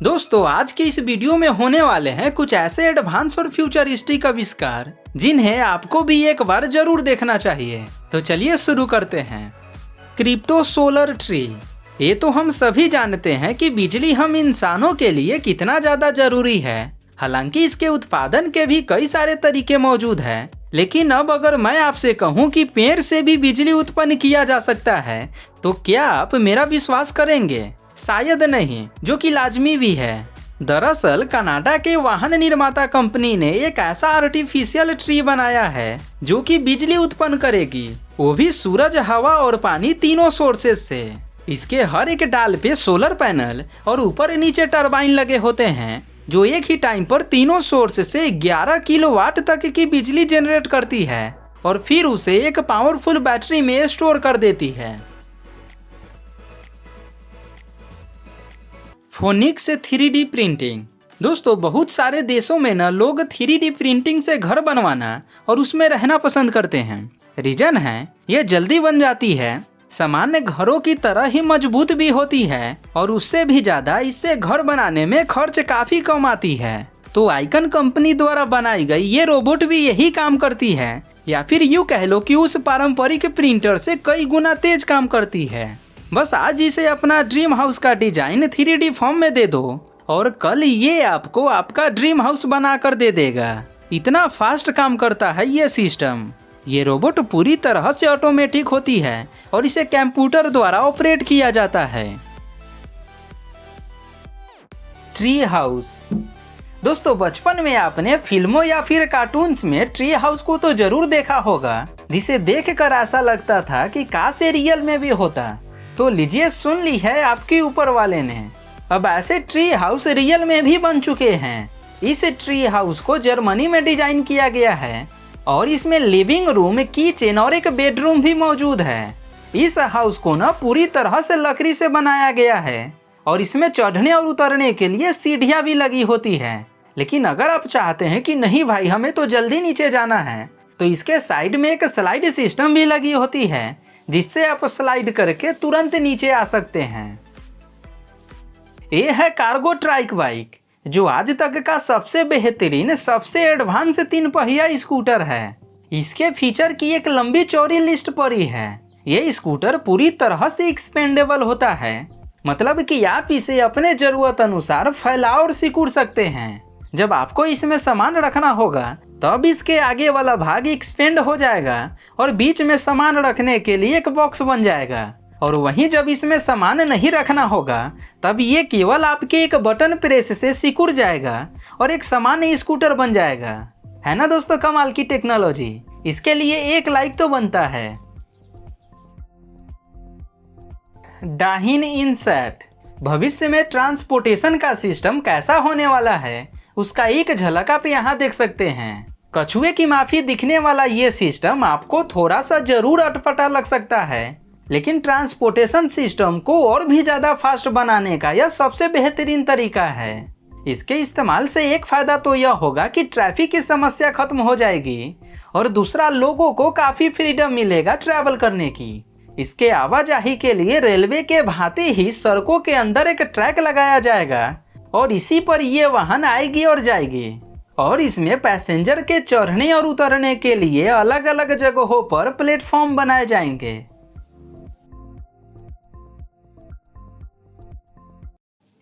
दोस्तों आज के इस वीडियो में होने वाले हैं कुछ ऐसे एडवांस और फ्यूचरिस्टिक आविष्कार जिन्हें आपको भी एक बार जरूर देखना चाहिए। तो चलिए शुरू करते हैं। Crypto solar tree. ये तो हम सभी जानते हैं कि बिजली हम इंसानों के लिए कितना ज्यादा जरूरी है। हालांकि इसके उत्पादन के भी कई सारे तरीके मौजूद हैं, लेकिन अब अगर मैं आपसे कहूं कि पेड़ से भी बिजली उत्पन्न किया जा सकता है तो क्या आप मेरा विश्वास करेंगे? शायद नहीं, जो कि लाजमी भी है। दरअसल कनाडा के वाहन निर्माता कंपनी ने एक ऐसा आर्टिफिशियल ट्री बनाया है जो कि बिजली उत्पन्न करेगी, वो भी सूरज, हवा और पानी तीनों सोर्सेज से। इसके हर एक डाल पे सोलर पैनल और ऊपर नीचे टरबाइन लगे होते हैं जो एक ही टाइम पर तीनों सोर्स से 11 किलोवाट तक की बिजली जनरेट करती है और फिर उसे एक पावरफुल बैटरी में स्टोर कर देती है। Phoenix 3D printing. दोस्तों बहुत सारे देशों में ना लोग 3D प्रिंटिंग से घर बनवाना और उसमें रहना पसंद करते हैं। रीजन है ये जल्दी बन जाती है, सामान्य घरों की तरह ही मजबूत भी होती है और उससे भी ज्यादा इससे घर बनाने में खर्च काफी कम आती है। तो आइकन कंपनी द्वारा बनाई गई ये रोबोट भी यही काम करती है, या फिर यूँ कह लो कि उस पारंपरिक प्रिंटर से कई गुना तेज काम करती है। बस आज इसे अपना ड्रीम हाउस का डिजाइन 3D फॉर्म में दे दो और कल ये आपको आपका ड्रीम हाउस बना कर दे देगा। इतना फास्ट काम करता है ये सिस्टम। ये रोबोट पूरी तरह से ऑटोमेटिक होती है और इसे कंप्यूटर द्वारा ऑपरेट किया जाता है। Tree house. दोस्तों बचपन में आपने फिल्मों या फिर कार्टून्स में ट्री हाउस को तो जरूर देखा होगा, जिसे देखकर ऐसा लगता था कि काश ये रियल में भी होता। तो लीजिए सुन ली है आपके ऊपर वाले ने, अब ऐसे ट्री हाउस रियल में भी बन चुके हैं। इस ट्री हाउस को जर्मनी में डिजाइन किया गया है और इसमें लिविंग रूम, किचन और एक बेडरूम भी मौजूद है। इस हाउस को ना पूरी तरह से लकड़ी से बनाया गया है और इसमें चढ़ने और उतरने के लिए सीढ़ियां भी लगी होती है। लेकिन अगर आप चाहते हैं कि नहीं भाई हमें तो जल्दी नीचे जाना है, तो इसके साइड में एक स्लाइड सिस्टम भी लगी होती है जिससे आप स्लाइड करके तुरंत नीचे आ सकते हैं। ये है कार्गो ट्राइक बाइक, जो आज तक का सबसे बेहतरीन, सबसे एडवांस 3 पहिया स्कूटर है। इसके फीचर की एक लंबी चौड़ी लिस्ट पड़ी है। ये स्कूटर पूरी तरह से एक्सपेंडेबल होता है, मतलब कि आप इसे अपने जरूरत अनुसार फैला और सिकुड़ सकते हैं। जब आपको इसमें सामान रखना होगा तब इसके आगे वाला भाग एक्सपेंड हो जाएगा और बीच में सामान रखने के लिए एक बॉक्स बन जाएगा, और वहीं जब इसमें सामान नहीं रखना होगा तब ये केवल आपके एक बटन प्रेस से सिकुड़ जाएगा और एक सामान्य स्कूटर बन जाएगा। है ना दोस्तों कमाल की टेक्नोलॉजी? इसके लिए एक लाइक तो बनता है। डाहिन इनसेट। भविष्य में ट्रांसपोर्टेशन का सिस्टम कैसा होने वाला है उसका एक झलक आप यहाँ देख सकते हैं। कछुए की माफी दिखने वाला ये सिस्टम आपको थोड़ा सा जरूर अटपटा लग सकता है, लेकिन ट्रांसपोर्टेशन सिस्टम को और भी ज़्यादा फास्ट बनाने का यह सबसे बेहतरीन तरीका है। इसके इस्तेमाल से एक फ़ायदा तो यह होगा कि ट्रैफिक की समस्या खत्म हो जाएगी और दूसरा लोगों को काफ़ी फ्रीडम मिलेगा ट्रैवल करने की। इसके आवाजाही के लिए रेलवे के भांति ही सड़कों के अंदर एक ट्रैक लगाया जाएगा और इसी पर ये वाहन आएगी और जाएगी, और इसमें पैसेंजर के चढ़ने और उतरने के लिए अलग अलग जगहों पर प्लेटफॉर्म बनाए जाएंगे।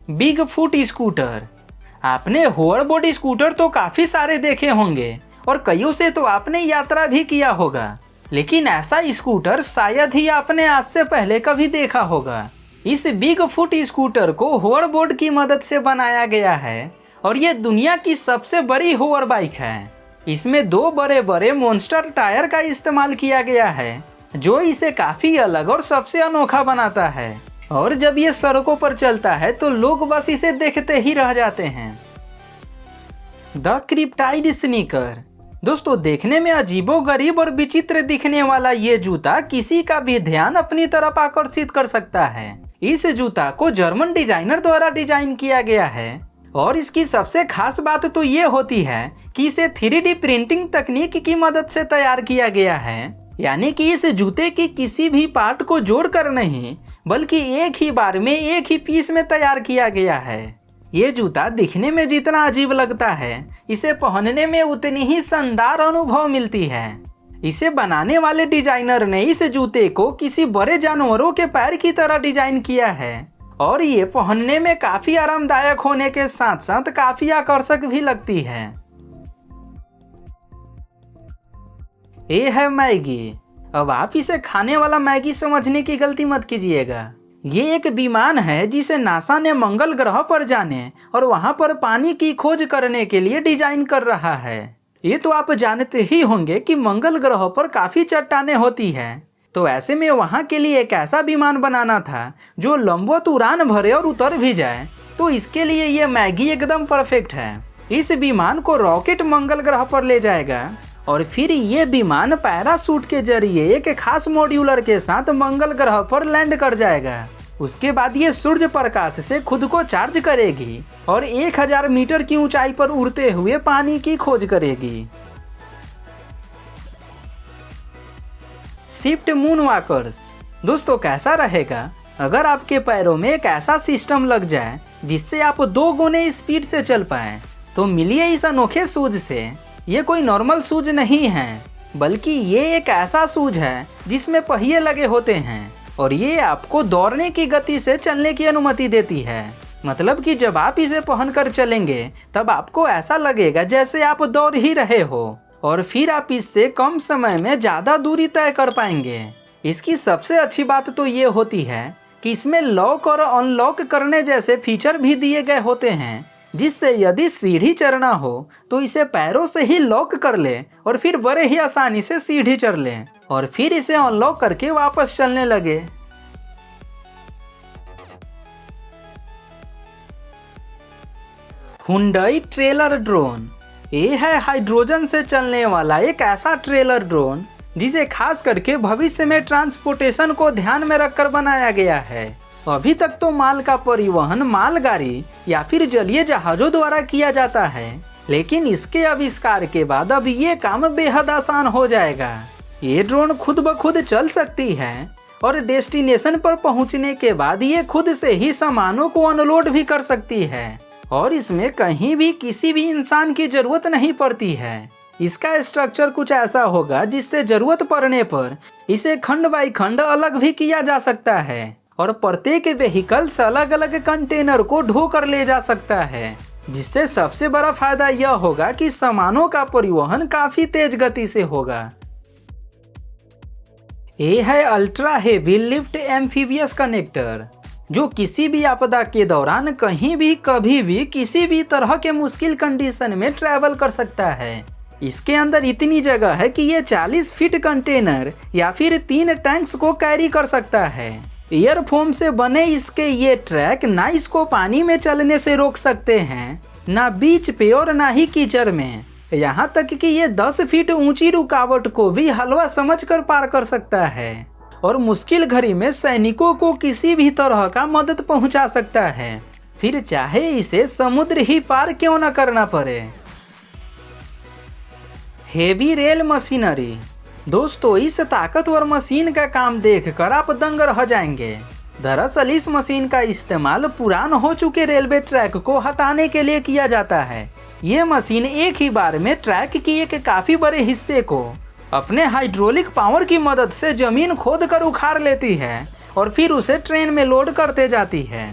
Big foot scooter. आपने होवरबोर्ड स्कूटर तो काफी सारे देखे होंगे और कईयों से तो आपने यात्रा भी किया होगा, लेकिन ऐसा स्कूटर शायद ही आपने आज से पहले कभी देखा होगा। इस बिग फुट स्कूटर को होवरबोर्ड की मदद से बनाया गया है और ये दुनिया की सबसे बड़ी होवर बाइक है। इसमें 2 बड़े बड़े मॉन्स्टर टायर का इस्तेमाल किया गया है जो इसे काफी अलग और सबसे अनोखा बनाता है, और जब ये सड़कों पर चलता है तो लोग बस इसे देखते ही रह जाते हैं। The cryptid sneaker. दोस्तों देखने में अजीबोगरीब और विचित्र दिखने वाला ये जूता किसी का भी ध्यान अपनी तरफ आकर्षित कर सकता है। इस जूता को जर्मन डिजाइनर द्वारा डिजाइन किया गया है और इसकी सबसे खास बात तो ये होती है कि इसे 3D प्रिंटिंग तकनीक की मदद से तैयार किया गया है। यानी कि इस जूते की किसी भी पार्ट को जोड़कर नहीं, बल्कि एक ही बार में एक ही पीस में तैयार किया गया है। ये जूता दिखने में जितना अजीब लगता है, इसे पहनने में उतनी ही शानदार अनुभव मिलती है। इसे बनाने वाले डिजाइनर ने इस जूते को किसी बड़े जानवरों के पैर की तरह डिजाइन किया है और ये पहनने में काफी आरामदायक होने के साथ साथ काफी आकर्षक भी लगती है। ये है मैगी। अब आप इसे खाने वाला मैगी समझने की गलती मत कीजिएगा। ये एक विमान है जिसे नासा ने मंगल ग्रह पर जाने और वहां पर पानी की खोज करने के लिए डिजाइन कर रहा है। ये तो आप जानते ही होंगे कि मंगल ग्रह पर काफी चट्टानें होती हैं, तो ऐसे में वहां के लिए एक ऐसा विमान बनाना था जो लंबवत उड़ान भरे और उतर भी जाए। तो इसके लिए ये मैगी एकदम परफेक्ट है। इस विमान को रॉकेट मंगल ग्रह पर ले जाएगा और फिर ये विमान पैराशूट के जरिए एक खास मॉड्यूलर के साथ मंगल ग्रह पर लैंड कर जाएगा। उसके बाद ये सूर्य प्रकाश से खुद को चार्ज करेगी और 1000 मीटर की ऊंचाई पर उड़ते हुए पानी की खोज करेगी। Shift moon walkers. दोस्तों, कैसा रहेगा अगर आपके पैरों में एक ऐसा सिस्टम लग जाए जिससे आप 2 गुने स्पीड से चल पाए। तो मिलिए इस अनोखे शूज से। ये कोई नॉर्मल शूज नहीं है, बल्कि ये एक ऐसा शूज है जिसमें पहिए लगे होते हैं और ये आपको दौड़ने की गति से चलने की अनुमति देती है। मतलब कि जब आप इसे पहनकर चलेंगे तब आपको ऐसा लगेगा जैसे आप दौड़ ही रहे हो और फिर आप इससे कम समय में ज़्यादा दूरी तय कर पाएंगे। इसकी सबसे अच्छी बात तो ये होती है कि इसमें लॉक और अनलॉक करने जैसे फीचर भी दिए गए होते हैं, जिससे यदि सीढ़ी चढ़ना हो तो इसे पैरों से ही लॉक कर ले और फिर बड़े ही आसानी से सीढ़ी चढ़ ले और फिर इसे अनलॉक करके वापस चलने लगे। Hyundai trailer drone. ये है हाइड्रोजन से चलने वाला एक ऐसा ट्रेलर ड्रोन जिसे खास करके भविष्य में ट्रांसपोर्टेशन को ध्यान में रखकर बनाया गया है। अभी तक तो माल का परिवहन मालगाड़ी या फिर जलीय जहाजों द्वारा किया जाता है, लेकिन इसके आविष्कार के बाद अब ये काम बेहद आसान हो जाएगा। ये ड्रोन खुद ब खुद चल सकती है और डेस्टिनेशन पर पहुंचने के बाद ये खुद से ही सामानों को अनलोड भी कर सकती है और इसमें कहीं भी किसी भी इंसान की जरूरत नहीं पड़ती है। इसका स्ट्रक्चर कुछ ऐसा होगा जिससे जरूरत पड़ने पर इसे खंड बाई खंड अलग भी किया जा सकता है और प्रत्येक व्हीकल से अलग अलग कंटेनर को ढो कर ले जा सकता है, जिससे सबसे बड़ा फायदा यह होगा कि सामानों का परिवहन काफी तेज गति से होगा। ये है ultra heavy lift amphibious connector, जो किसी भी आपदा के दौरान कहीं भी कभी भी किसी भी तरह के मुश्किल कंडीशन में ट्रैवल कर सकता है। इसके अंदर इतनी जगह है कि ये 40 फीट कंटेनर या फिर 3 टैंक्स को कैरी कर सकता है। एयरफोम से बने इसके ये ट्रैक ना इसको पानी में चलने से रोक सकते हैं, ना बीच पे और ना ही कीचड़ में। यहाँ तक कि ये 10 फीट ऊंची रुकावट को भी हलवा समझकर पार कर सकता है और मुश्किल घड़ी में सैनिकों को किसी भी तरह का मदद पहुंचा सकता है, फिर चाहे इसे समुद्र ही पार क्यों न करना पड़े। Heavy rail machinery. दोस्तों, इस ताकतवर मशीन का काम देखकर आप दंग रह जाएंगे। दरअसल इस मशीन का इस्तेमाल पुरान हो चुके रेलवे ट्रैक को हटाने के लिए किया जाता है। ये मशीन एक ही बार में ट्रैक की एक काफी बड़े हिस्से को अपने हाइड्रोलिक पावर की मदद से जमीन खोद कर उखाड़ लेती है और फिर उसे ट्रेन में लोड करते जाती है।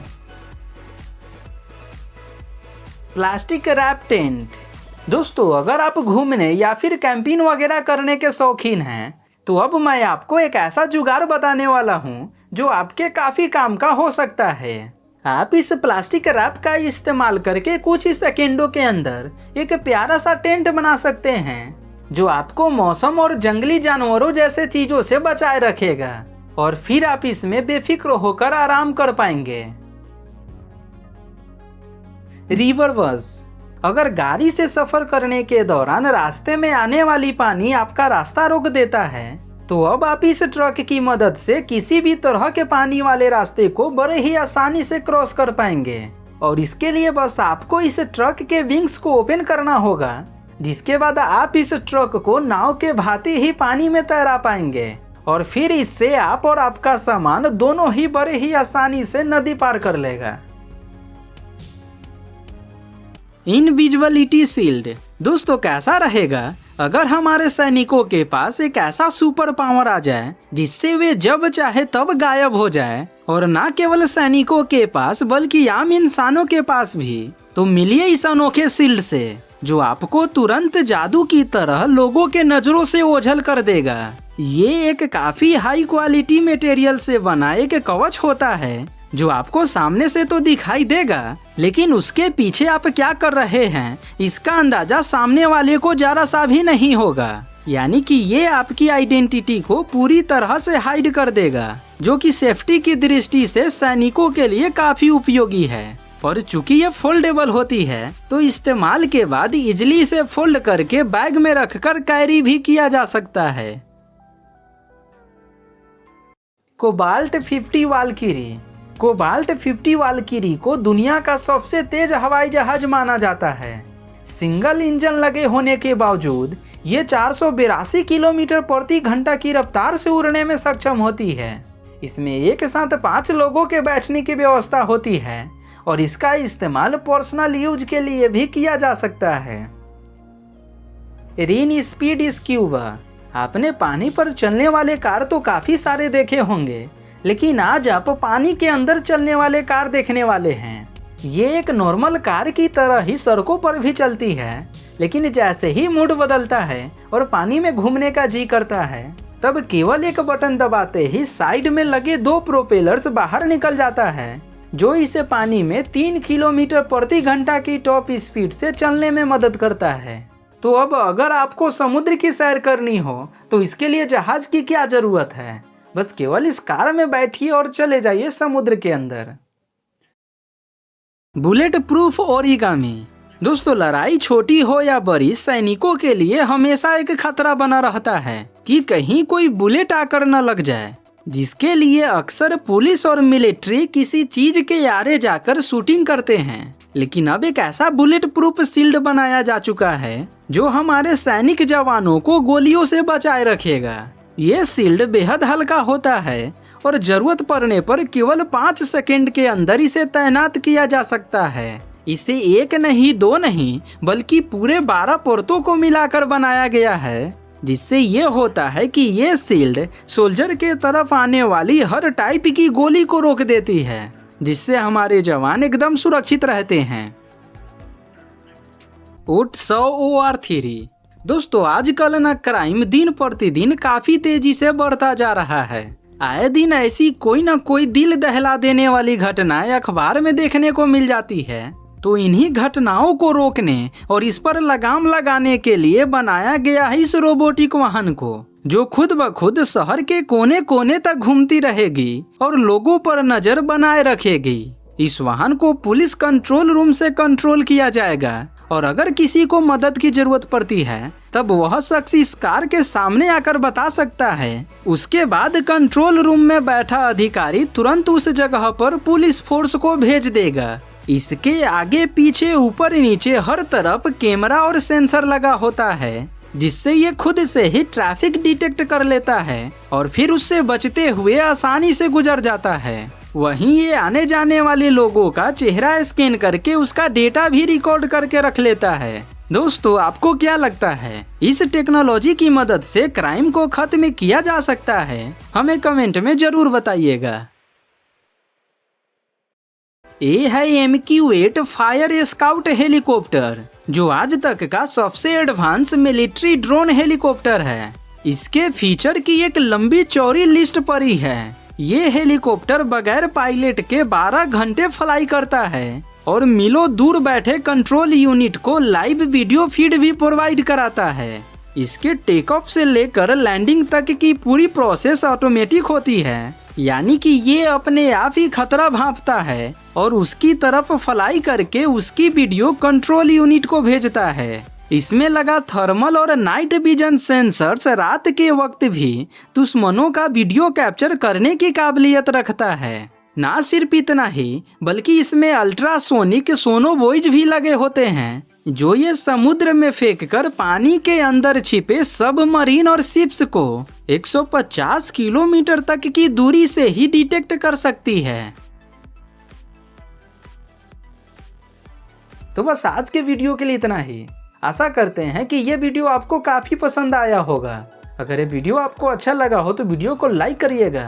Plastic wrap tent. दोस्तों, अगर आप घूमने या फिर कैंपिंग वगैरह करने के शौकीन हैं तो अब मैं आपको एक ऐसा जुगाड़ बताने वाला हूं जो आपके काफी काम का हो सकता है। आप इस प्लास्टिक रैप का इस्तेमाल करके कुछ ही सेकेंडों के अंदर एक प्यारा सा टेंट बना सकते हैं जो आपको मौसम और जंगली जानवरों जैसे चीजों से बचाए रखेगा और फिर आप इसमें बेफिक्र होकर आराम कर पाएंगे। रिवर बस। अगर गाड़ी से सफर करने के दौरान रास्ते में आने वाली पानी आपका रास्ता रोक देता है तो अब आप इस ट्रक की मदद से किसी भी तरह के पानी वाले रास्ते को बड़े ही आसानी से क्रॉस कर पाएंगे। और इसके लिए बस आपको इस ट्रक के विंग्स को ओपन करना होगा, जिसके बाद आप इस ट्रक को नाव के भांति ही पानी में तैरा पाएंगे और फिर इससे आप और आपका सामान दोनों ही बड़े ही आसानी से नदी पार कर लेगा। Invisibility shield. दोस्तों कैसा रहेगा अगर हमारे सैनिकों के पास एक ऐसा सुपर पावर आ जाए जिससे वे जब चाहे तब गायब हो जाए, और ना केवल सैनिकों के पास बल्कि आम इंसानों के पास भी। तो मिलिए इस अनोखे शील्ड से जो आपको तुरंत जादू की तरह लोगों के नजरों से ओझल कर देगा। ये एक काफी हाई क्वालिटी मटेरियल से बना एक कवच होता है जो आपको सामने से तो दिखाई देगा, लेकिन उसके पीछे आप क्या कर रहे हैं इसका अंदाजा सामने वाले को जरा सा भी नहीं होगा। यानी कि ये आपकी आइडेंटिटी को पूरी तरह से हाइड कर देगा, जो कि सेफ्टी की दृष्टि से सैनिकों के लिए काफी उपयोगी है। और चूंकि ये फोल्डेबल होती है तो इस्तेमाल के बाद इजिली इसे फोल्ड करके बैग में रखकर कैरी भी किया जा सकता है। Cobalt 50 Valkyrie. कोबाल्ट 50 वाल्किरी को दुनिया का सबसे तेज हवाई जहाज माना जाता है। सिंगल इंजन लगे होने के बावजूद ये 482 किलोमीटर प्रति घंटा की रफ्तार से उड़ने में सक्षम होती है। इसमें एक साथ 5 लोगों के बैठने की व्यवस्था होती है और इसका इस्तेमाल पर्सनल यूज के लिए भी किया जा सकता है। Rain speed scuba. आपने पानी पर चलने वाले कार तो काफी सारे देखे होंगे, लेकिन आज आप पानी के अंदर चलने वाले कार देखने वाले हैं। ये एक नॉर्मल कार की तरह ही सड़कों पर भी चलती है, लेकिन जैसे ही मूड बदलता है और पानी में घूमने का जी करता है, तब केवल एक बटन दबाते ही साइड में लगे 2 प्रोपेलर्स बाहर निकल जाता है, जो इसे पानी में 3 किलोमीटर प्रति घंटा की टॉप स्पीड से चलने में मदद करता है। तो अब अगर आपको समुद्र की सैर करनी हो तो इसके लिए जहाज की क्या जरूरत है, बस केवल इस कार में बैठिए और चले जाइए समुद्र के अंदर। Bullet proof origami. दोस्तों लड़ाई छोटी हो या बड़ी, सैनिकों के लिए हमेशा एक खतरा बना रहता है कि कहीं कोई बुलेट आकर न लग जाए, जिसके लिए अक्सर पुलिस और मिलिट्री किसी चीज के आरे जाकर शूटिंग करते हैं। लेकिन अब एक ऐसा बुलेट प्रूफ शील्ड बनाया जा चुका है जो हमारे सैनिक जवानों को गोलियों से बचाए रखेगा। ये शील्ड बेहद हल्का होता है और जरूरत पड़ने पर केवल 5 सेकंड के अंदर इसे तैनात किया जा सकता है। इसे 1 नहीं 2 नहीं बल्कि पूरे 12 परतों को मिलाकर बनाया गया है, जिससे ये होता है कि ये शील्ड सोल्जर के तरफ आने वाली हर टाइप की गोली को रोक देती है, जिससे हमारे जवान एकदम सुरक्षित रहते हैं। ओट 100 OR3। दोस्तों आजकल ना क्राइम दिन प्रतिदिन काफी तेजी से बढ़ता जा रहा है। आए दिन ऐसी कोई ना कोई दिल दहला देने वाली घटनाएं अखबार में देखने को मिल जाती है। तो इन्हीं घटनाओं को रोकने और इस पर लगाम लगाने के लिए बनाया गया है इस रोबोटिक वाहन को, जो खुद ब खुद शहर के कोने कोने तक घूमती रहेगी और लोगों पर नजर बनाए रखेगी। इस वाहन को पुलिस कंट्रोल रूम से कंट्रोल किया जाएगा और अगर किसी को मदद की जरूरत पड़ती है तब वह शख्स इस कार के सामने आकर बता सकता है। उसके बाद कंट्रोल रूम में बैठा अधिकारी तुरंत उस जगह पर पुलिस फोर्स को भेज देगा। इसके आगे पीछे ऊपर नीचे हर तरफ कैमरा और सेंसर लगा होता है, जिससे ये खुद से ही ट्रैफिक डिटेक्ट कर लेता है और फिर उससे बचते हुए आसानी से गुजर जाता है। वहीं ये आने जाने वाले लोगों का चेहरा स्कैन करके उसका डेटा भी रिकॉर्ड करके रख लेता है। दोस्तों आपको क्या लगता है इस टेक्नोलॉजी की मदद से क्राइम को खत्म किया जा सकता है? हमें कमेंट में जरूर बताइएगा। ये है MQ-8 फायर स्काउट हेलीकॉप्टर, जो आज तक का सबसे एडवांस मिलिट्री ड्रोन हेलीकॉप्टर है। इसके फीचर की एक लंबी चौड़ी लिस्ट पड़ी है। ये हेलीकॉप्टर बगैर पायलट के 12 घंटे फ्लाई करता है और मीलों दूर बैठे कंट्रोल यूनिट को लाइव वीडियो फीड भी प्रोवाइड कराता है। इसके टेक ऑफ से लेकर लैंडिंग तक की पूरी प्रोसेस ऑटोमेटिक होती है, यानी कि ये अपने आप ही खतरा भांपता है और उसकी तरफ फ्लाई करके उसकी वीडियो कंट्रोल यूनिट को भेजता है। इसमें लगा थर्मल और नाइट विजन सेंसर्स रात के वक्त भी दुश्मनों का वीडियो कैप्चर करने की काबिलियत रखता है। ना सिर्फ इतना ही बल्कि इसमें अल्ट्रासोनिक सोनोबॉइज भी लगे होते हैं, जो ये समुद्र में फेंककर पानी के अंदर छिपे सबमरीन और शिप्स को 150 किलोमीटर तक की दूरी से ही डिटेक्ट कर सकती है। तो बस आज के वीडियो के लिए इतना ही। आशा करते हैं कि ये वीडियो आपको काफ़ी पसंद आया होगा। अगर ये वीडियो आपको अच्छा लगा हो तो वीडियो को लाइक करिएगा।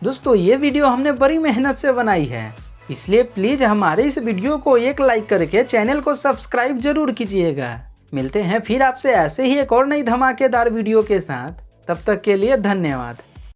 दोस्तों ये वीडियो हमने बड़ी मेहनत से बनाई है, इसलिए प्लीज़ हमारे इस वीडियो को एक लाइक करके चैनल को सब्सक्राइब जरूर कीजिएगा। मिलते हैं फिर आपसे ऐसे ही एक और नई धमाकेदार वीडियो के साथ। तब तक के लिए धन्यवाद।